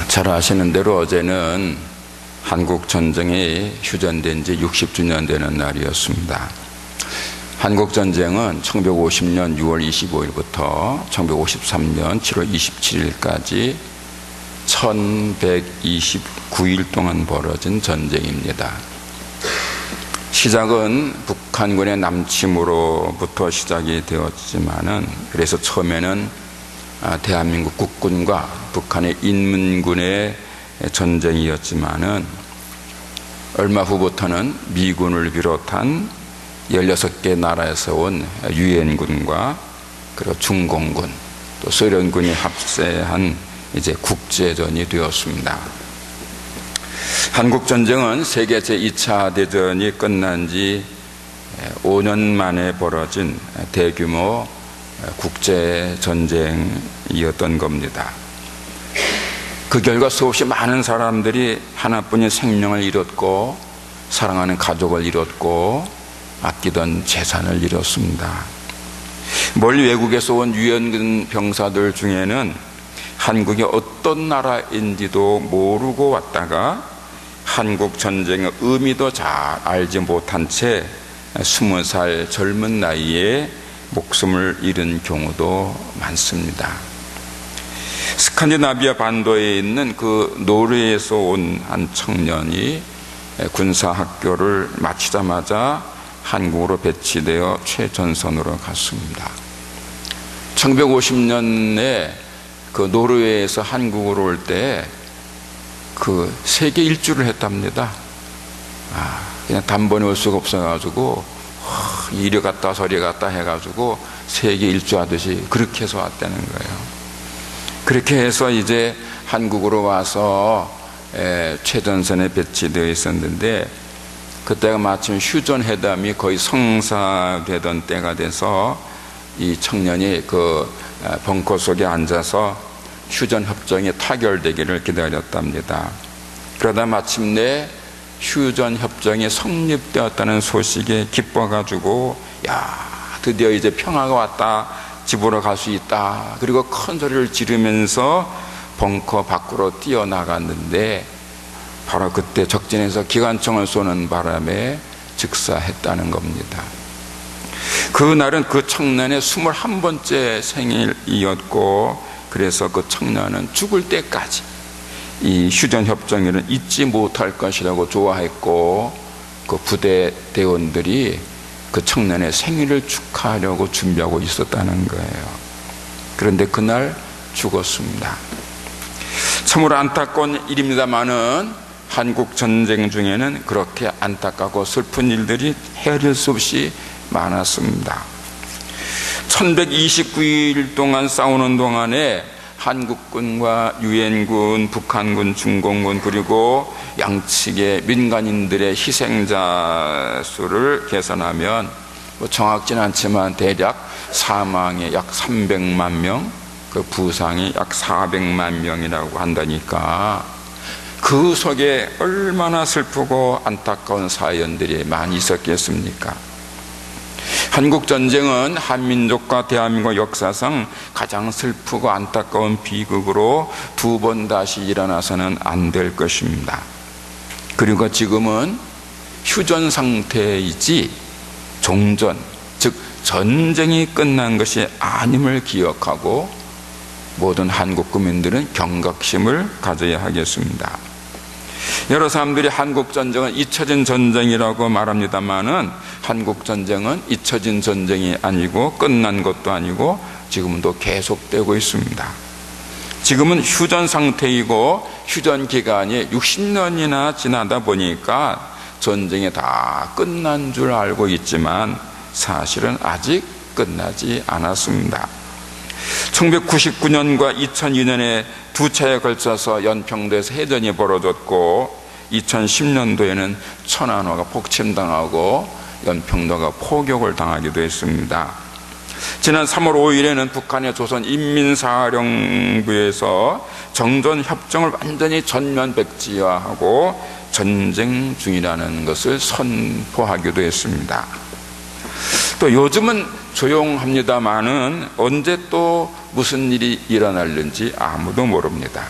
잘 아시는 대로 어제는 한국 전쟁이 휴전된 지 60주년 되는 날이었습니다. 한국 전쟁은 1950년 6월 25일부터 1953년 7월 27일까지 1129일 동안 벌어진 전쟁입니다. 시작은 북한군의 남침으로부터 시작이 되었지만은, 그래서 처음에는 대한민국 국군과 북한의 인민군의 전쟁이었지만은, 얼마 후부터는 미군을 비롯한 16개 나라에서 온 유엔군과 그리고 중공군, 또 소련군이 합세한 이제 국제전이 되었습니다. 한국전쟁은 세계 제2차 대전이 끝난 지 5년 만에 벌어진 대규모 국제전쟁이었던 겁니다. 그 결과 수없이 많은 사람들이 하나뿐인 생명을 잃었고, 사랑하는 가족을 잃었고, 아끼던 재산을 잃었습니다. 멀리 외국에서 온 유엔군 병사들 중에는 한국이 어떤 나라인지도 모르고 왔다가 한국 전쟁의 의미도 잘 알지 못한 채 20살 젊은 나이에 목숨을 잃은 경우도 많습니다. 스칸디나비아 반도에 있는 그 노르웨이에서 온 한 청년이 군사학교를 마치자마자 한국으로 배치되어 최전선으로 갔습니다. 1950년에 그 노르웨이에서 한국으로 올 때 그 세계 일주를 했답니다. 그냥 단번에 올 수가 없어가지고 이리 갔다 저리 갔다 해가지고 세계 일주 하듯이 그렇게 해서 왔다는 거예요. 그렇게 해서 이제 한국으로 와서 최전선에 배치되어 있었는데, 그때가 마침 휴전회담이 거의 성사되던 때가 돼서 이 청년이 그 벙커 속에 앉아서 휴전협정이 타결되기를 기다렸답니다. 그러다 마침내 휴전협정이 성립되었다는 소식에 기뻐가지고, 드디어 이제 평화가 왔다, 집으로 갈 수 있다, 그리고 큰 소리를 지르면서 벙커 밖으로 뛰어나갔는데, 바로 그때 적진에서 기관총을 쏘는 바람에 즉사했다는 겁니다. 그날은 그 청년의 21번째 생일이었고, 그래서 그 청년은 죽을 때까지 이 휴전협정을 잊지 못할 것이라고 좋아했고, 그 부대 대원들이 그 청년의 생일을 축하하려고 준비하고 있었다는 거예요. 그런데 그날 죽었습니다. 참으로 안타까운 일입니다만은 한국 전쟁 중에는 그렇게 안타깝고 슬픈 일들이 헤아릴 수 없이 많았습니다. 1129일 동안 싸우는 동안에 한국군과 유엔군, 북한군, 중공군, 그리고 양측의 민간인들의 희생자 수를 계산하면 정확지는 않지만 대략 사망이 약 300만 명, 그 부상이 약 400만 명이라고 한다니까, 그 속에 얼마나 슬프고 안타까운 사연들이 많이 있었겠습니까? 한국전쟁은 한민족과 대한민국 역사상 가장 슬프고 안타까운 비극으로 두 번 다시 일어나서는 안 될 것입니다. 그리고 지금은 휴전 상태이지 종전, 즉 전쟁이 끝난 것이 아님을 기억하고 모든 한국 국민들은 경각심을 가져야 하겠습니다. 여러 사람들이 한국전쟁은 잊혀진 전쟁이라고 말합니다만은, 한국전쟁은 잊혀진 전쟁이 아니고 끝난 것도 아니고 지금도 계속되고 있습니다. 지금은 휴전 상태이고 휴전 기간이 60년이나 지나다 보니까 전쟁이 다 끝난 줄 알고 있지만 사실은 아직 끝나지 않았습니다. 1999년과 2002년에 두 차례에 걸쳐서 연평도에서 해전이 벌어졌고, 2010년도에는 천안호가 폭침당하고 연평도가 포격을 당하기도 했습니다. 지난 3월 5일에는 북한의 조선인민사령부에서 정전협정을 완전히 전면백지화하고 전쟁 중이라는 것을 선포하기도 했습니다. 또 요즘은 조용합니다마는 언제 또 무슨 일이 일어날는지 아무도 모릅니다.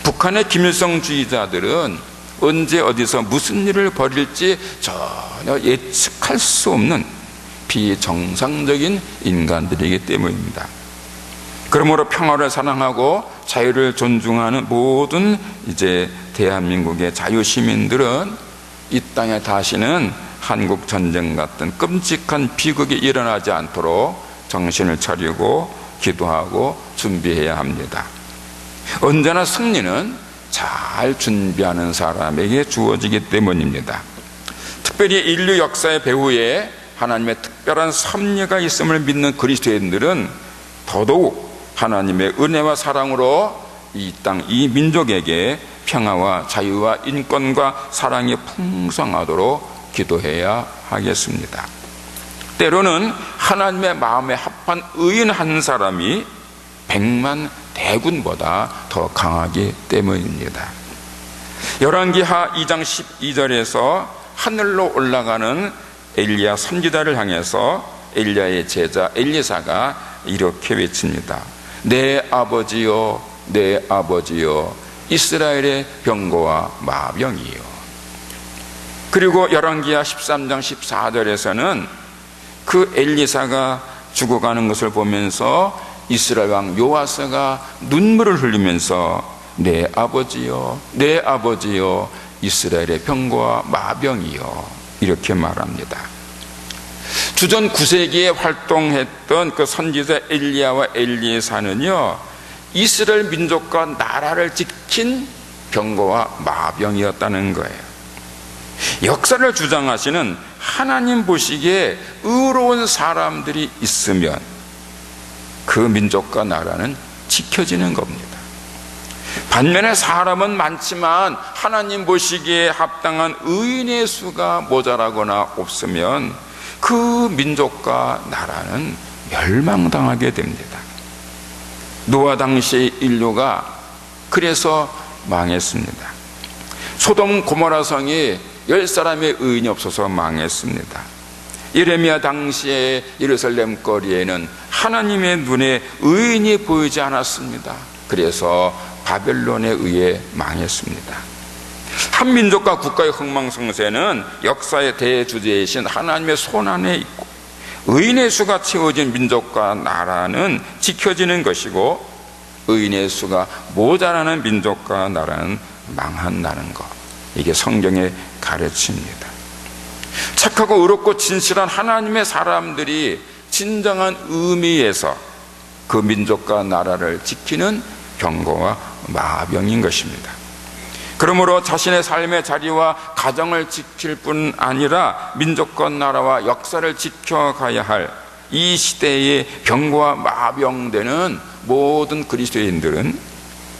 북한의 김일성주의자들은 언제 어디서 무슨 일을 벌일지 전혀 예측할 수 없는 비정상적인 인간들이기 때문입니다. 그러므로 평화를 사랑하고 자유를 존중하는 모든 대한민국의 자유시민들은 이 땅에 다시는 한국 전쟁 같은 끔찍한 비극이 일어나지 않도록 정신을 차리고 기도하고 준비해야 합니다. 언제나 승리는 잘 준비하는 사람에게 주어지기 때문입니다. 특별히 인류 역사의 배후에 하나님의 특별한 섭리가 있음을 믿는 그리스도인들은 더더욱 하나님의 은혜와 사랑으로 이 땅, 이 민족에게 평화와 자유와 인권과 사랑이 풍성하도록 기도해야 하겠습니다. 때로는 하나님의 마음에 합한 의인 한 사람이 100만 대군보다 더 강하기 때문입니다. 열왕기하 2장 12절에서 하늘로 올라가는 엘리야 선지자를 향해서 엘리야의 제자 엘리사가 이렇게 외칩니다. 내 아버지요, 내 아버지요, 이스라엘의 병거와 마병이요. 그리고 열왕기하 13장 14절에서는 그 엘리사가 죽어가는 것을 보면서 이스라엘 왕 요아스가 눈물을 흘리면서 내 아버지요, 내 아버지요, 이스라엘의 병거와 마병이요, 이렇게 말합니다. 주전 9세기에 활동했던 그 선지자 엘리야와 엘리사는요, 이스라엘 민족과 나라를 지킨 병거와 마병이었다는 거예요. 역사를 주장하시는 하나님 보시기에 의로운 사람들이 있으면 그 민족과 나라는 지켜지는 겁니다. 반면에 사람은 많지만 하나님 보시기에 합당한 의인의 수가 모자라거나 없으면 그 민족과 나라는 멸망당하게 됩니다. 노아 당시의 인류가 그래서 망했습니다. 소돔 고모라 성이 10사람의 의인이 없어서 망했습니다. 예레미야 당시에 예루살렘 거리에는 하나님의 눈에 의인이 보이지 않았습니다. 그래서 바벨론에 의해 망했습니다. 한 민족과 국가의 흥망성쇠는 역사의 대주제이신 하나님의 손안에 있고, 의인의 수가 채워진 민족과 나라는 지켜지는 것이고, 의인의 수가 모자라는 민족과 나라는 망한다는 것, 이게 성경의 가르침입니다. 착하고 의롭고 진실한 하나님의 사람들이 진정한 의미에서 그 민족과 나라를 지키는 병거와 마병인 것입니다. 그러므로 자신의 삶의 자리와 가정을 지킬 뿐 아니라 민족과 나라와 역사를 지켜가야 할 이 시대의 병거와 마병되는 모든 그리스도인들은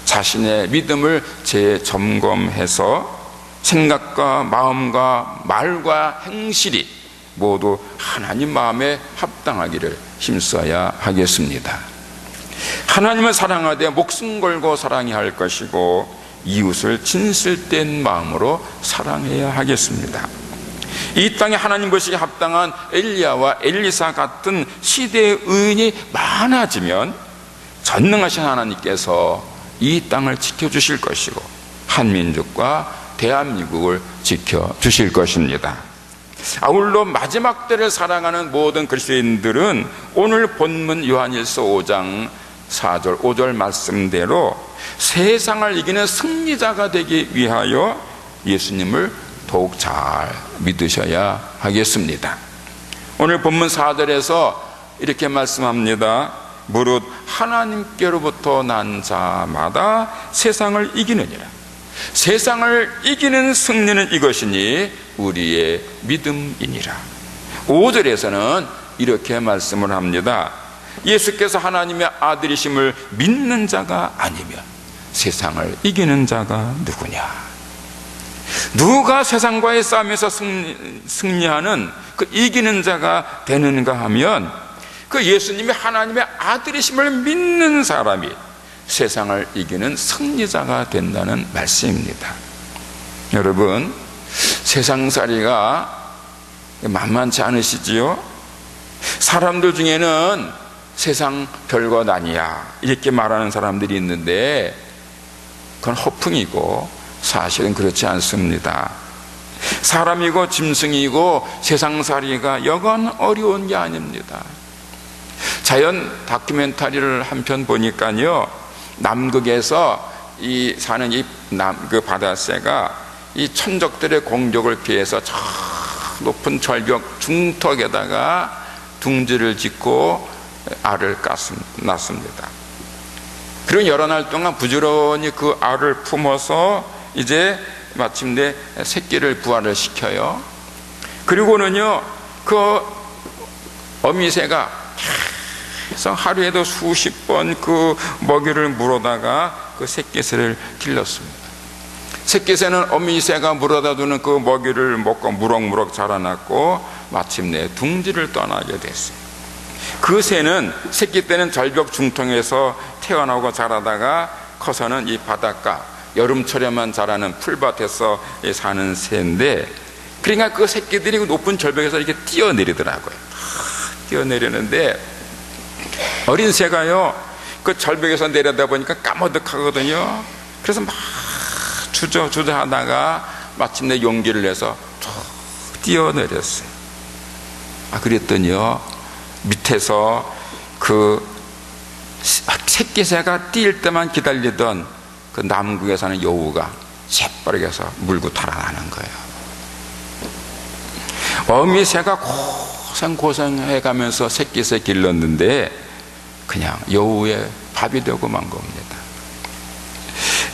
자신의 믿음을 재점검해서 생각과 마음과 말과 행실이 모두 하나님 마음에 합당하기를 힘써야 하겠습니다. 하나님을 사랑하되 목숨 걸고 사랑해야 할 것이고, 이웃을 진실된 마음으로 사랑해야 하겠습니다. 이 땅에 하나님 보시기에 합당한 엘리야와 엘리사 같은 시대의 의인이 많아지면 전능하신 하나님께서 이 땅을 지켜주실 것이고, 한민족과 대한민국을 지켜주실 것입니다. 아울러 마지막 때를 사랑하는 모든 그리스도인들은 오늘 본문 요한일서 5장 4절 5절 말씀대로 세상을 이기는 승리자가 되기 위하여 예수님을 더욱 잘 믿으셔야 하겠습니다. 오늘 본문 4절에서 이렇게 말씀합니다. 무릇 하나님께로부터 난 자마다 세상을 이기느니라. 세상을 이기는 승리는 이것이니 우리의 믿음이니라. 5절에서는 이렇게 말씀을 합니다. 예수께서 하나님의 아들이심을 믿는 자가 아니면 세상을 이기는 자가 누구냐? 누가 세상과의 싸움에서 승리하는 그 이기는 자가 되는가 하면, 그 예수님이 하나님의 아들이심을 믿는 사람이 세상을 이기는 승리자가 된다는 말씀입니다. 여러분, 세상살이가 만만치 않으시지요? 사람들 중에는 세상 별것 아니야 이렇게 말하는 사람들이 있는데, 그건 허풍이고 사실은 그렇지 않습니다. 사람이고 짐승이고 세상살이가 여간 어려운 게 아닙니다. 자연 다큐멘터리를 한 편 보니까요, 남극에서 사는 그 바다새가 이 천적들의 공격을 피해서 저 높은 절벽 중턱에다가 둥지를 짓고 알을 낳습니다. 그리고 여러 날 동안 부지런히 그 알을 품어서 이제 마침내 새끼를 부화를 시켜요. 그리고는요, 그 어미새가 계속 하루에도 수십 번 그 먹이를 물어다가 그 새끼새를 길렀습니다. 새끼새는 어미새가 물어다 두는 그 먹이를 먹고 무럭무럭 자라났고 마침내 둥지를 떠나게 됐어요. 그 새는 새끼 때는 절벽 중통에서 태어나고 자라다가 커서는 이 바닷가 여름철에만 자라는 풀밭에서 사는 새인데, 그러니까 그 새끼들이 높은 절벽에서 이렇게 뛰어내리더라고요. 뛰어내리는데 어린 새가요, 그 절벽에서 내려다 보니까 까마득하거든요. 그래서 막 주저하다가 마침내 용기를 내서 쭉 뛰어내렸어요. 그랬더니요, 밑에서 그 새끼새가 뛸 때만 기다리던 그 남극에 사는 여우가 재빠르게 해서 물고 달아나는 거예요. 어미새가 고생해 가면서 새끼새 길렀는데 그냥 여우의 밥이 되고 만 겁니다.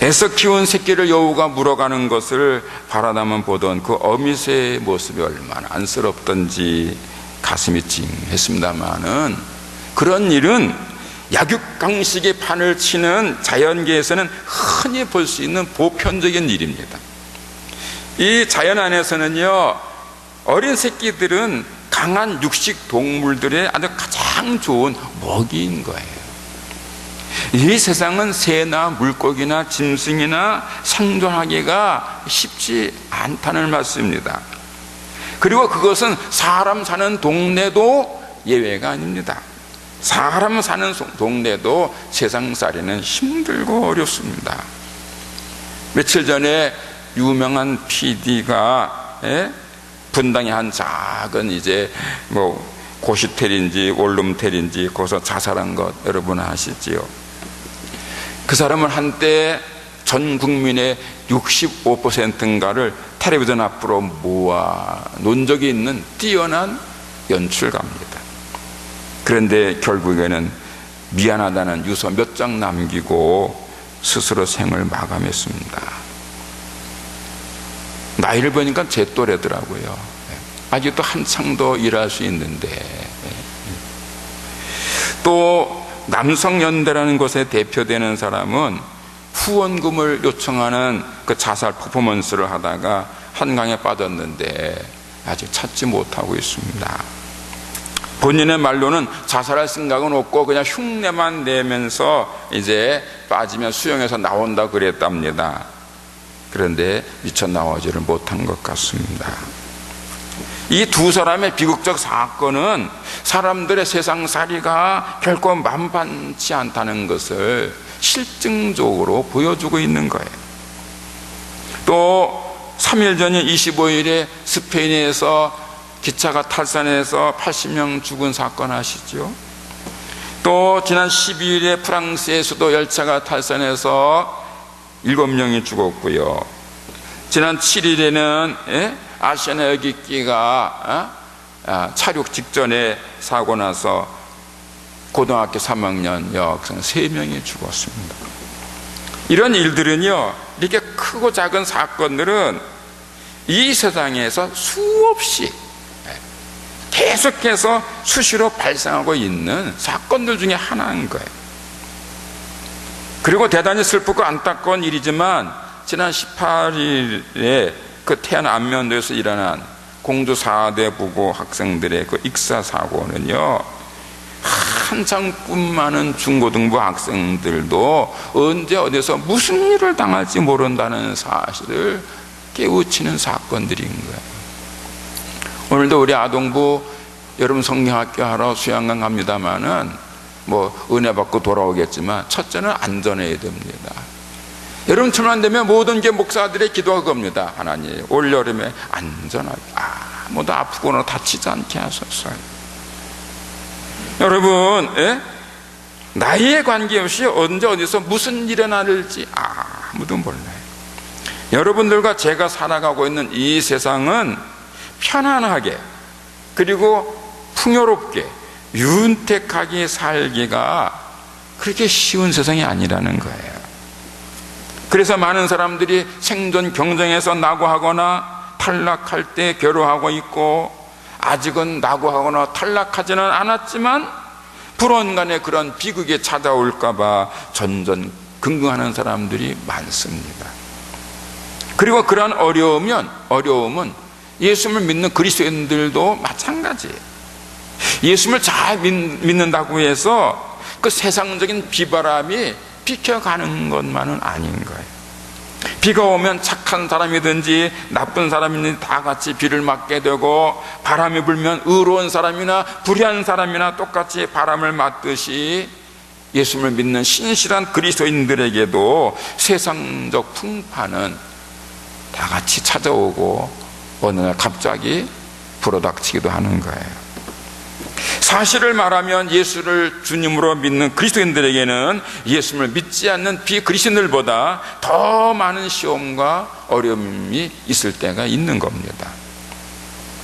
애써 키운 새끼를 여우가 물어가는 것을 바라다만 보던 그 어미새의 모습이 얼마나 안쓰럽던지 가슴이 찡했습니다마는, 그런 일은 약육강식의 판을 치는 자연계에서는 흔히 볼 수 있는 보편적인 일입니다. 이 자연 안에서는요, 어린 새끼들은 강한 육식 동물들의 아주 가장 좋은 먹이인 거예요. 이 세상은 새나 물고기나 짐승이나 생존하기가 쉽지 않다는 말씀입니다. 그리고 그것은 사람 사는 동네도 예외가 아닙니다. 사람 사는 동네도 세상살이는 힘들고 어렵습니다. 며칠 전에 유명한 PD가 분당의 한 작은 이제 고시텔인지 원룸텔인지 거기서 자살한 것 여러분 아시지요? 그 사람은 한때 전 국민의 65%인가를 텔레비전 앞으로 모아 놓은 적이 있는 뛰어난 연출가입니다. 그런데 결국에는 미안하다는 유서 몇 장 남기고 스스로 생을 마감했습니다. 나이를 보니까 제 또래더라고요. 아직도 한창 더 일할 수 있는데. 또 남성연대라는 곳에 대표되는 사람은 후원금을 요청하는 그 자살 퍼포먼스를 하다가 한강에 빠졌는데 아직 찾지 못하고 있습니다. 본인의 말로는 자살할 생각은 없고 그냥 흉내만 내면서 이제 빠지면 수영해서 나온다 그랬답니다. 그런데 미처 나오지를 못한 것 같습니다. 이 두 사람의 비극적 사건은 사람들의 세상살이가 결코 만만치 않다는 것을 실증적으로 보여주고 있는 거예요. 또 3일 전인 25일에 스페인에서 기차가 탈선해서 80명 죽은 사건 아시죠? 또 지난 12일에 프랑스의 수도 열차가 탈선해서 7명이 죽었고요. 지난 7일에는 아시아나 여객기가 착륙 직전에 사고 나서 고등학교 3학년 여학생 3명이 죽었습니다. 이런 일들은요, 이렇게 크고 작은 사건들은 이 세상에서 수없이 계속해서 수시로 발생하고 있는 사건들 중에 하나인 거예요. 그리고 대단히 슬프고 안타까운 일이지만 지난 18일에 그 태안 안면도에서 일어난 공주 4대 부고 학생들의 그 익사 사고는요, 한창 꿈 많은 중고등부 학생들도 언제 어디서 무슨 일을 당할지 모른다는 사실을 깨우치는 사건들인 거예요. 오늘도 우리 아동부 여러분 성경학교 하러 수양강 갑니다마는 은혜 받고 돌아오겠지만 첫째는 안전해야 됩니다. 여름철만 되면 모든 게 목사들의 기도가 그겁니다. 하나님, 올여름에 안전하게 아무도 아프거나 다치지 않게 하소서. 여러분, 나이에 관계없이 언제 어디서 무슨 일이 일어날지 아무도 몰라요. 여러분들과 제가 살아가고 있는 이 세상은 편안하게 그리고 풍요롭게 윤택하게 살기가 그렇게 쉬운 세상이 아니라는 거예요. 그래서 많은 사람들이 생존 경쟁에서 낙오하거나 탈락할 때 괴로워하고 있고, 아직은 낙오하거나 탈락하지는 않았지만 불언간에 그런 비극이 찾아올까봐 전전긍긍하는 사람들이 많습니다. 그리고 그런 어려움은 예수를 믿는 그리스도인들도 마찬가지예요. 예수를 잘 믿는다고 해서 그 세상적인 비바람이 비켜가는 것만은 아닌 거예요. 비가 오면 착한 사람이든지 나쁜 사람이든지 다 같이 비를 맞게 되고, 바람이 불면 의로운 사람이나 불의한 사람이나 똑같이 바람을 맞듯이 예수를 믿는 신실한 그리스도인들에게도 세상적 풍파는 다 같이 찾아오고 어느 날 갑자기 불어닥치기도 하는 거예요. 사실을 말하면 예수를 주님으로 믿는 그리스도인들에게는 예수를 믿지 않는 비그리스도인들보다 더 많은 시험과 어려움이 있을 때가 있는 겁니다.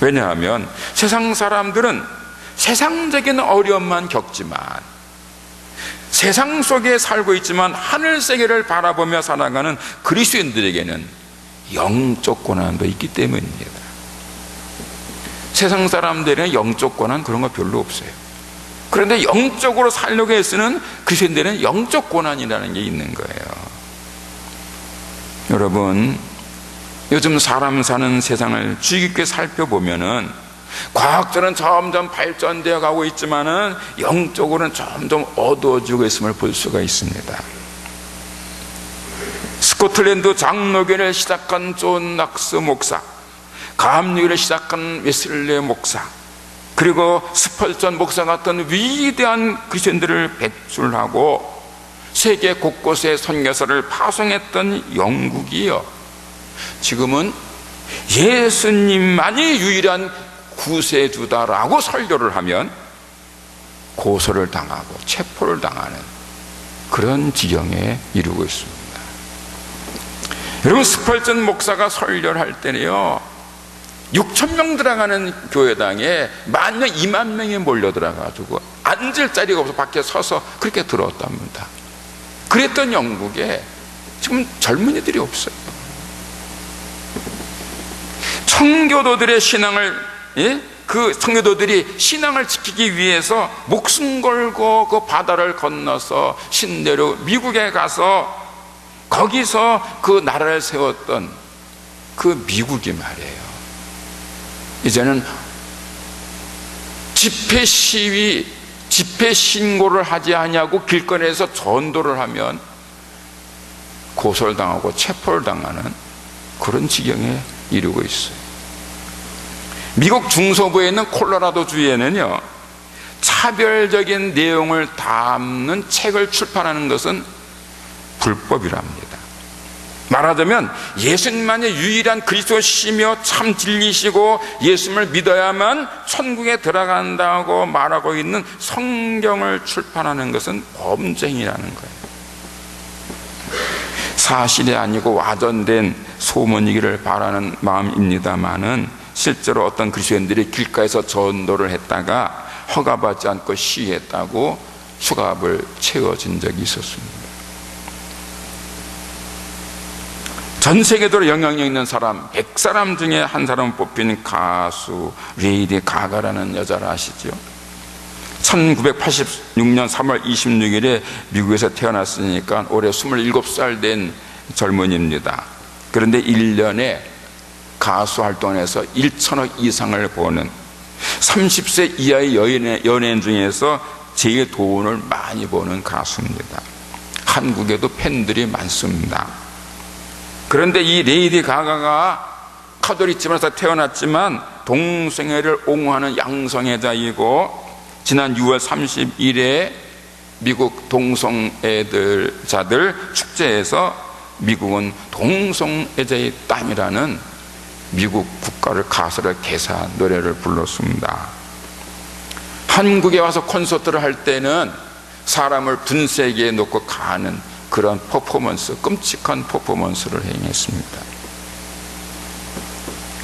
왜냐하면 세상 사람들은 세상적인 어려움만 겪지만, 세상 속에 살고 있지만 하늘 세계를 바라보며 살아가는 그리스도인들에게는 영적 고난도 있기 때문입니다. 세상 사람들은 영적 고난 그런 거 별로 없어요. 그런데 영적으로 살려고 애쓰는 그리스도인들은 영적 고난이라는 게 있는 거예요. 여러분, 요즘 사람 사는 세상을 주의 깊게 살펴보면은 과학적으로는 점점 발전되어 가고 있지만은 영적으로는 점점 어두워지고 있음을 볼 수가 있습니다. 스코틀랜드 장로교를 시작한 존 낙스 목사, 감리교를 시작한 웨슬리 목사, 그리고 스펄전 목사 같은 위대한 그리스도인들을 배출하고 세계 곳곳에 선교사를 파송했던 영국이요, 지금은 예수님만이 유일한 구세주다라고 설교를 하면 고소를 당하고 체포를 당하는 그런 지경에 이르고 있습니다. 여러분, 스펄전 목사가 설교를 할 때는요, 6,000명 들어가는 교회당에 10,000명, 20,000명이 몰려 들어가지고 앉을 자리가 없어 밖에 서서 그렇게 들어왔답니다. 그랬던 영국에 지금 젊은이들이 없어요. 청교도들의 신앙을, 그 청교도들이 신앙을 지키기 위해서 목숨 걸고 그 바다를 건너서 신대로 미국에 가서 거기서 그 나라를 세웠던 그 미국이 말이에요, 이제는 집회 시위, 집회 신고를 하지 않냐고 길거리에서 전도를 하면 고소를 당하고 체포를 당하는 그런 지경에 이르고 있어요. 미국 중서부에 있는 콜로라도 주에는요, 차별적인 내용을 담는 책을 출판하는 것은 불법이랍니다. 말하자면 예수님만이 유일한 그리스도시며 참 진리시고 예수님을 믿어야만 천국에 들어간다고 말하고 있는 성경을 출판하는 것은 범죄행위라는 거예요. 사실이 아니고 와전된 소문이기를 바라는 마음입니다만은 실제로 어떤 그리스도인들이 길가에서 전도를 했다가 허가받지 않고 시위했다고 수갑을 채워진 적이 있었습니다. 전 세계적으로 영향력 있는 사람 100사람 중에 한 사람 뽑힌 가수 레이디 가가라는 여자를 아시죠? 1986년 3월 26일에 미국에서 태어났으니까 올해 27살 된 젊은이입니다. 그런데 1년에 가수 활동에서 1천억 이상을 버는 30세 이하의 연예인 중에서 제일 돈을 많이 버는 가수입니다. 한국에도 팬들이 많습니다. 그런데 이 레이디 가가가 카톨릭 집안에서 태어났지만 동성애를 옹호하는 양성애자이고, 지난 6월 30일에 미국 동성애자들 축제에서 미국은 동성애자의 땅이라는 미국 국가를 가설을 개사 노래를 불렀습니다. 한국에 와서 콘서트를 할 때는 사람을 분쇄기에 놓고 가는 그런 퍼포먼스, 끔찍한 퍼포먼스를 행했습니다.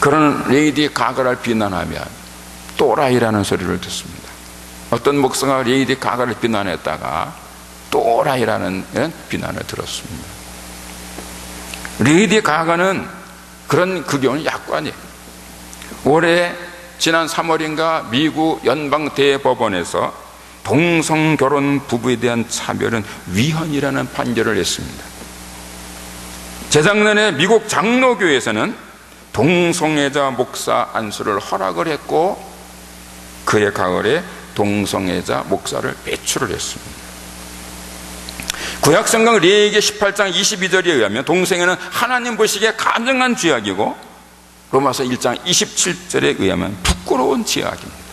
그런 레이디 가가를 비난하면 또라이라는 소리를 듣습니다. 어떤 목사가 레이디 가가를 비난했다가 또라이라는 비난을 들었습니다. 레이디 가가는 그런 경우는 약관이에요. 올해 지난 3월인가 미국 연방대법원에서 동성결혼 부부에 대한 차별은 위헌이라는 판결을 했습니다. 재작년에 미국 장로교에서는 동성애자 목사 안수를 허락을 했고 그해 가을에 동성애자 목사를 배출을 했습니다. 구약성경 레위기 18장 22절에 의하면 동성애는 하나님 보시기에 가증한 죄악이고 로마서 1장 27절에 의하면 부끄러운 죄악입니다.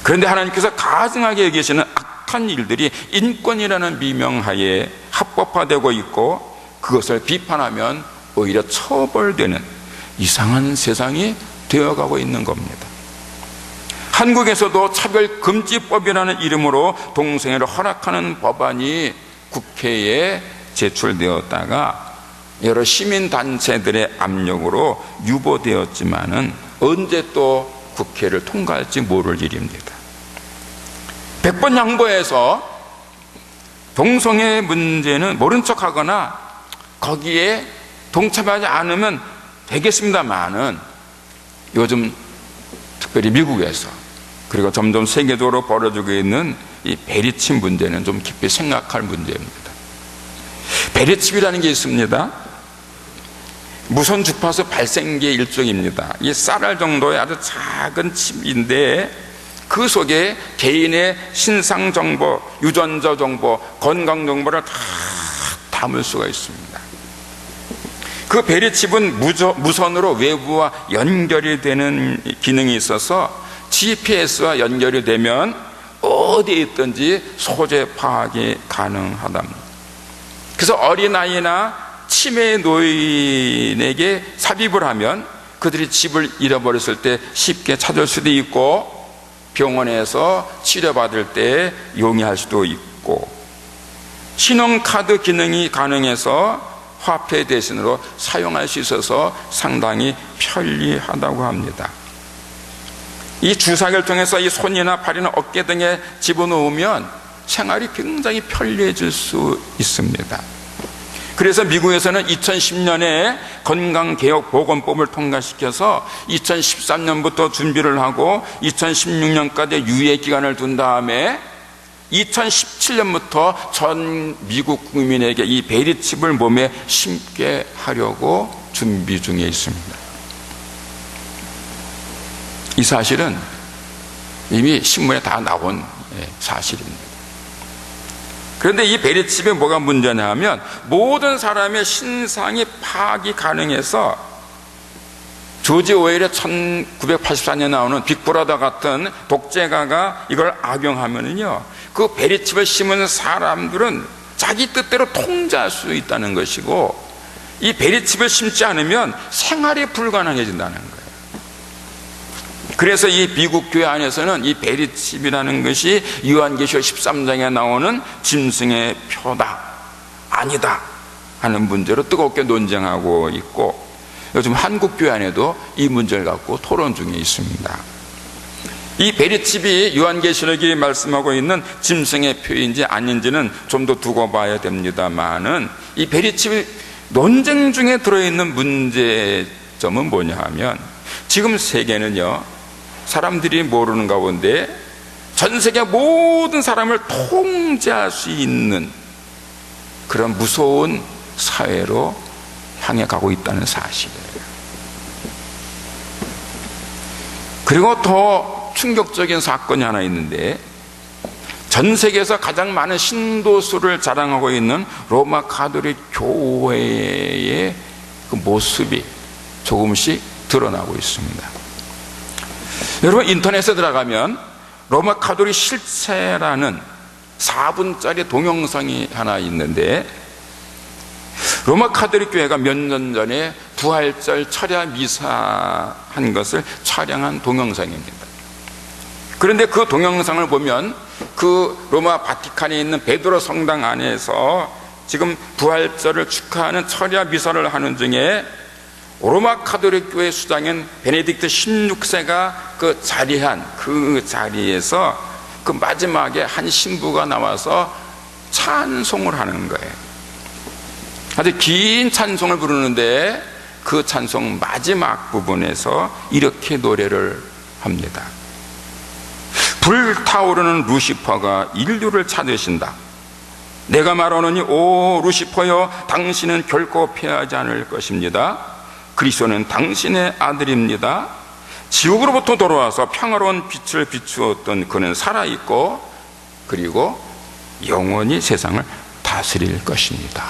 그런데 하나님께서 가증하게 여기시는 악한 일들이 인권이라는 미명하에 합법화되고 있고 그것을 비판하면 오히려 처벌되는 이상한 세상이 되어가고 있는 겁니다. 한국에서도 차별금지법이라는 이름으로 동성애를 허락하는 법안이 국회에 제출되었다가 여러 시민단체들의 압력으로 유보되었지만은 언제 또 국회를 통과할지 모를 일입니다. 100번 양보해서 동성애 문제는 모른 척하거나 거기에 동참하지 않으면 되겠습니다만은 요즘 특별히 미국에서 그리고 점점 세계적으로 벌어지고 있는 이 베리칩 문제는 좀 깊이 생각할 문제입니다. 베리칩이라는 게 있습니다. 무선 주파수 발생기의 일종입니다. 이 쌀알 정도의 아주 작은 칩인데 그 속에 개인의 신상 정보, 유전자 정보, 건강 정보를 다 담을 수가 있습니다. 그 베리칩은 무선으로 외부와 연결이 되는 기능이 있어서 GPS와 연결이 되면 어디에 있든지 소재 파악이 가능하답니다. 그래서 어린아이나 치매 노인에게 삽입을 하면 그들이 집을 잃어버렸을 때 쉽게 찾을 수도 있고 병원에서 치료받을 때 용이할 수도 있고 신용카드 기능이 가능해서 화폐 대신으로 사용할 수 있어서 상당히 편리하다고 합니다. 이 주사기를 통해서 이 손이나 팔이나 어깨 등에 집어넣으면 생활이 굉장히 편리해질 수 있습니다. 그래서 미국에서는 2010년에 건강개혁보건법을 통과시켜서 2013년부터 준비를 하고 2016년까지 유예기간을 둔 다음에 2017년부터 전 미국 국민에게 이 베리칩을 몸에 심게 하려고 준비 중에 있습니다. 이 사실은 이미 신문에 다 나온 사실입니다. 그런데 이 베리칩에 뭐가 문제냐 하면 모든 사람의 신상이 파악이 가능해서 조지 오웰의 1984년에 나오는 빅브라더 같은 독재가가 이걸 악용하면은요, 그 베리칩을 심은 사람들은 자기 뜻대로 통제할 수 있다는 것이고, 이 베리칩을 심지 않으면 생활이 불가능해진다는 거예요. 그래서 이 미국 교회 안에서는 이 베리칩이라는 것이 요한계시록 13장에 나오는 짐승의 표다, 아니다 하는 문제로 뜨겁게 논쟁하고 있고, 요즘 한국 교회 안에도 이 문제를 갖고 토론 중에 있습니다. 이 베리칩이 요한계시록이 말씀하고 있는 짐승의 표인지 아닌지는 좀 더 두고 봐야 됩니다만은, 이 베리칩이 논쟁 중에 들어있는 문제점은 뭐냐 하면, 지금 세계는요, 사람들이 모르는 가운데 전 세계 모든 사람을 통제할 수 있는 그런 무서운 사회로 향해 가고 있다는 사실이에요. 그리고 더 충격적인 사건이 하나 있는데, 전 세계에서 가장 많은 신도수를 자랑하고 있는 로마 가톨릭 교회의 그 모습이 조금씩 드러나고 있습니다. 여러분, 인터넷에 들어가면 로마 가톨릭 실체라는 4분짜리 동영상이 하나 있는데, 로마 가톨릭 교회가 몇 년 전에 부활절 철야 미사 한 것을 촬영한 동영상입니다. 그런데 그 동영상을 보면 그 로마 바티칸에 있는 베드로 성당 안에서 지금 부활절을 축하하는 철야 미사를 하는 중에 로마 가톨릭 교회 수장인 베네딕트 16세가 그 자리한 그 자리에서 그 마지막에 한 신부가 나와서 찬송을 하는 거예요. 아주 긴 찬송을 부르는데 그 찬송 마지막 부분에서 이렇게 노래를 합니다. 불타오르는 루시퍼가 인류를 찾으신다. 내가 말하노니 오 루시퍼여, 당신은 결코 패하지 않을 것입니다. 그리스도는 당신의 아들입니다. 지옥으로부터 돌아와서 평화로운 빛을 비추었던 그는 살아있고 그리고 영원히 세상을 다스릴 것입니다.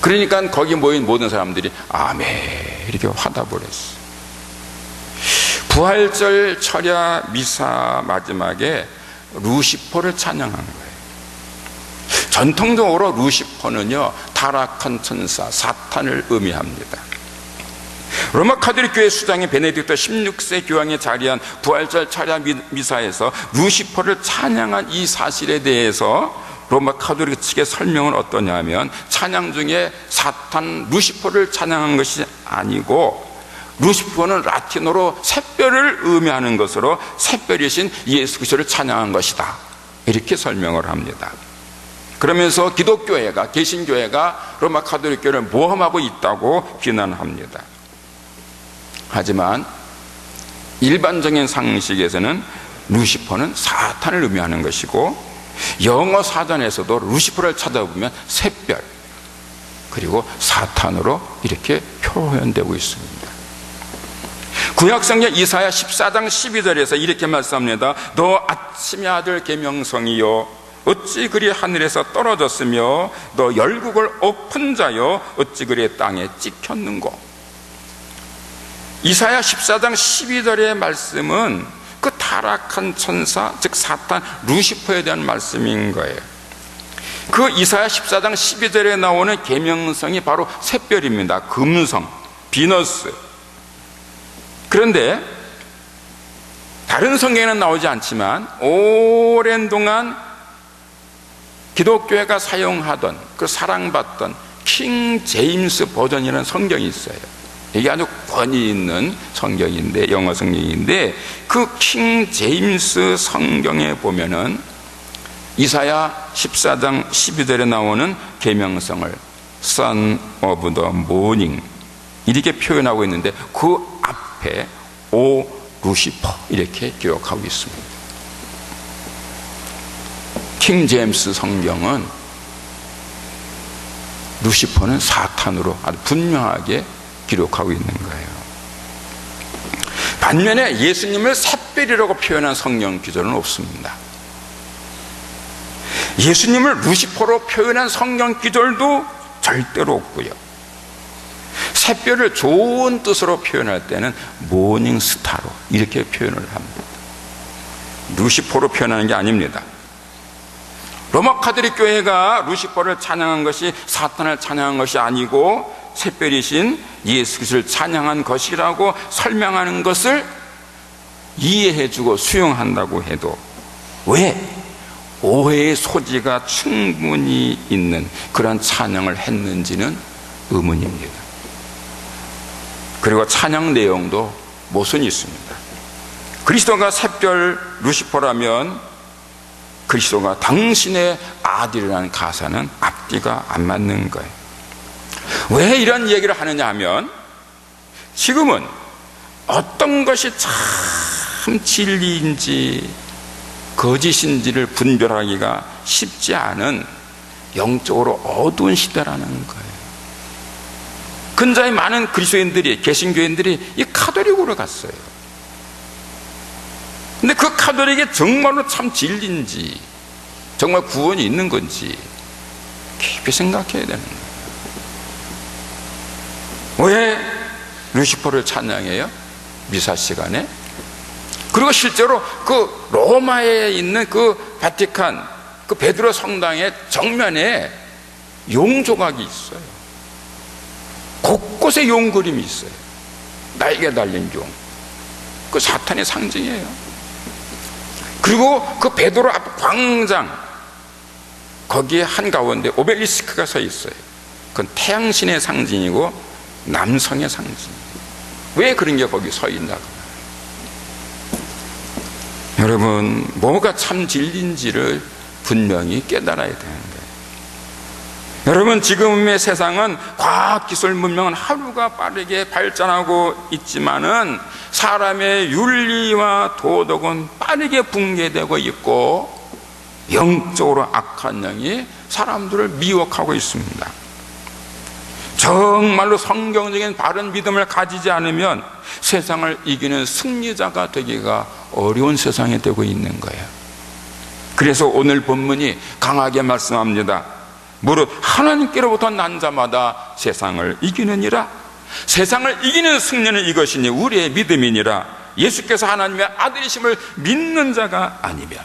그러니까 거기 모인 모든 사람들이 아멘 이렇게 화답을 했어요. 부활절 철야 미사 마지막에 루시퍼를 찬양한 거예요. 전통적으로 루시퍼는요, 타락한 천사 사탄을 의미합니다. 로마 가톨릭 교회 수장인 베네딕토 16세 교황이 자리한 부활절 철야 미사에서 루시퍼를 찬양한 이 사실에 대해서 로마 가톨릭 측의 설명은 어떠냐면, 찬양 중에 사탄 루시퍼를 찬양한 것이 아니고 루시퍼는 라틴어로 샛별을 의미하는 것으로 샛별이신 예수 그리스도를 찬양한 것이다, 이렇게 설명을 합니다. 그러면서 기독교회가, 개신교회가 로마 가톨릭 교회를 모함하고 있다고 비난합니다. 하지만 일반적인 상식에서는 루시퍼는 사탄을 의미하는 것이고, 영어 사전에서도 루시퍼를 찾아보면 샛별 그리고 사탄으로 이렇게 표현되고 있습니다. 구약성경 이사야 14장 12절에서 이렇게 말씀합니다. 너 아침의 아들 계명성이요, 어찌 그리 하늘에서 떨어졌으며 너 열국을 엎은 자요, 어찌 그리 땅에 찍혔는고. 이사야 14장 12절의 말씀은 그 타락한 천사, 즉 사탄 루시퍼에 대한 말씀인 거예요. 그 이사야 14장 12절에 나오는 계명성이 바로 샛별입니다. 금성, 비너스. 그런데 다른 성경에는 나오지 않지만 오랜 동안 기독교회가 사용하던, 그 사랑받던 킹 제임스 버전이라는 성경이 있어요. 이게 아주 권위 있는 성경인데, 영어 성경인데, 그 킹 제임스 성경에 보면은 이사야 14장 12절에 나오는 계명성을 Son of the Morning 이렇게 표현하고 있는데, 그 앞에 오 루시퍼 이렇게 기록하고 있습니다. 킹 제임스 성경은 루시퍼는 사탄으로 아주 분명하게 기록하고 있는 거예요. 반면에 예수님을 샛별이라고 표현한 성경 기절은 없습니다. 예수님을 루시퍼로 표현한 성경 기절도 절대로 없고요. 샛별을 좋은 뜻으로 표현할 때는 모닝스타로 이렇게 표현을 합니다. 루시퍼로 표현하는 게 아닙니다. 로마 가톨릭 교회가 루시퍼를 찬양한 것이 사탄을 찬양한 것이 아니고 샛별이신 예수 그리스도를 찬양한 것이라고 설명하는 것을 이해해주고 수용한다고 해도 왜 오해의 소지가 충분히 있는 그런 찬양을 했는지는 의문입니다. 그리고 찬양 내용도 모순이 있습니다. 그리스도가 샛별 루시퍼라면 그리스도가 당신의 아들이라는 가사는 앞뒤가 안 맞는 거예요. 왜 이런 얘기를 하느냐 하면, 지금은 어떤 것이 참 진리인지 거짓인지를 분별하기가 쉽지 않은 영적으로 어두운 시대라는 거예요. 근자의 많은 그리스도인들이, 개신교인들이 이 카톨릭으로 갔어요. 근데 그 카톨릭이 정말로 참 진리인지, 정말 구원이 있는 건지 깊이 생각해야 되는 거예요. 왜 루시퍼를 찬양해요? 미사 시간에. 그리고 실제로 그 로마에 있는 그 바티칸, 그 베드로 성당의 정면에 용 조각이 있어요. 곳곳에 용 그림이 있어요. 날개 달린 용. 그 사탄의 상징이에요. 그리고 그 베드로 앞 광장, 거기에 한가운데 오벨리스크가 서 있어요. 그건 태양신의 상징이고 남성의 상징이에요. 왜 그런 게 거기 서 있나? 여러분, 뭐가 참 진리인지를 분명히 깨달아야 되는 거예요. 여러분, 지금의 세상은 과학기술 문명은 하루가 빠르게 발전하고 있지만은 사람의 윤리와 도덕은 빠르게 붕괴되고 있고 영적으로 악한 영이 사람들을 미혹하고 있습니다. 정말로 성경적인 바른 믿음을 가지지 않으면 세상을 이기는 승리자가 되기가 어려운 세상이 되고 있는 거예요. 그래서 오늘 본문이 강하게 말씀합니다. 무릇 하나님께로부터 난 자마다 세상을 이기느니라. 세상을 이기는 승리는 이것이니 우리의 믿음이니라. 예수께서 하나님의 아들이심을 믿는 자가 아니면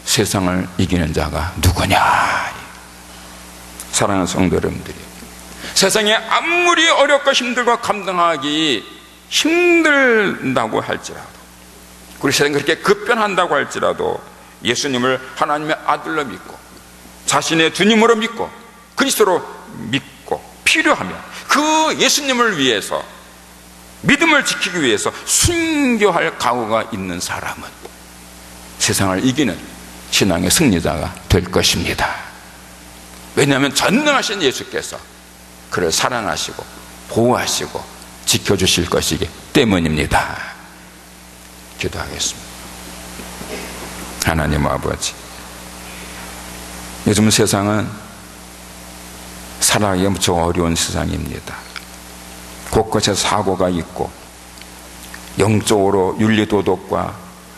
세상을 이기는 자가 누구냐? 사랑하는 성도 여러분들이, 세상에 아무리 어렵고 힘들고 감당하기 힘들다고 할지라도, 그리고 세상이 그렇게 급변한다고 할지라도 예수님을 하나님의 아들로 믿고 자신의 주님으로 믿고 그리스도로 믿고 필요하면 그 예수님을 위해서, 믿음을 지키기 위해서 순교할 각오가 있는 사람은 세상을 이기는 신앙의 승리자가 될 것입니다. 왜냐하면 전능하신 예수께서 그를 사랑하시고 보호하시고 지켜주실 것이기 때문입니다. 기도하겠습니다. 하나님 아버지, 요즘 세상은 살아가기가 무척 어려운 세상입니다. 곳곳에 사고가 있고 영적으로 윤리도덕과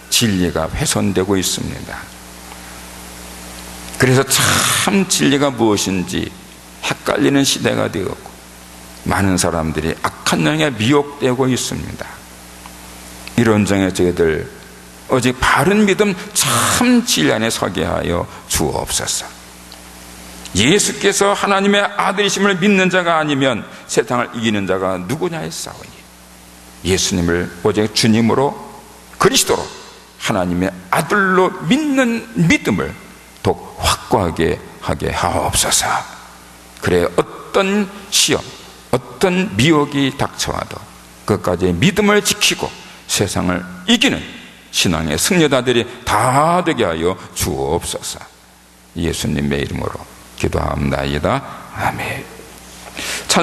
진리가 훼손되고 있습니다. 그래서 참 진리가 무엇인지 헷갈리는 시대가 되었고 많은 사람들이 악한 영에 미혹되고 있습니다. 이런 점에 저희들 오직 바른 믿음 참 진리 안에 서게 하여 주옵소서. 예수께서 하나님의 아들이심을 믿는 자가 아니면 세상을 이기는 자가 누구냐 했사오니, 예수님을 오직 주님으로 그리스도로 하나님의 아들로 믿는 믿음을 더욱 확고하게 하게 하옵소서. 그래 어떤 시험, 어떤 미혹이 닥쳐와도 끝까지 믿음을 지키고 세상을 이기는 신앙의 승리자들이 다 되게 하여 주옵소서. 예수님의 이름으로 기도합니다. 아멘.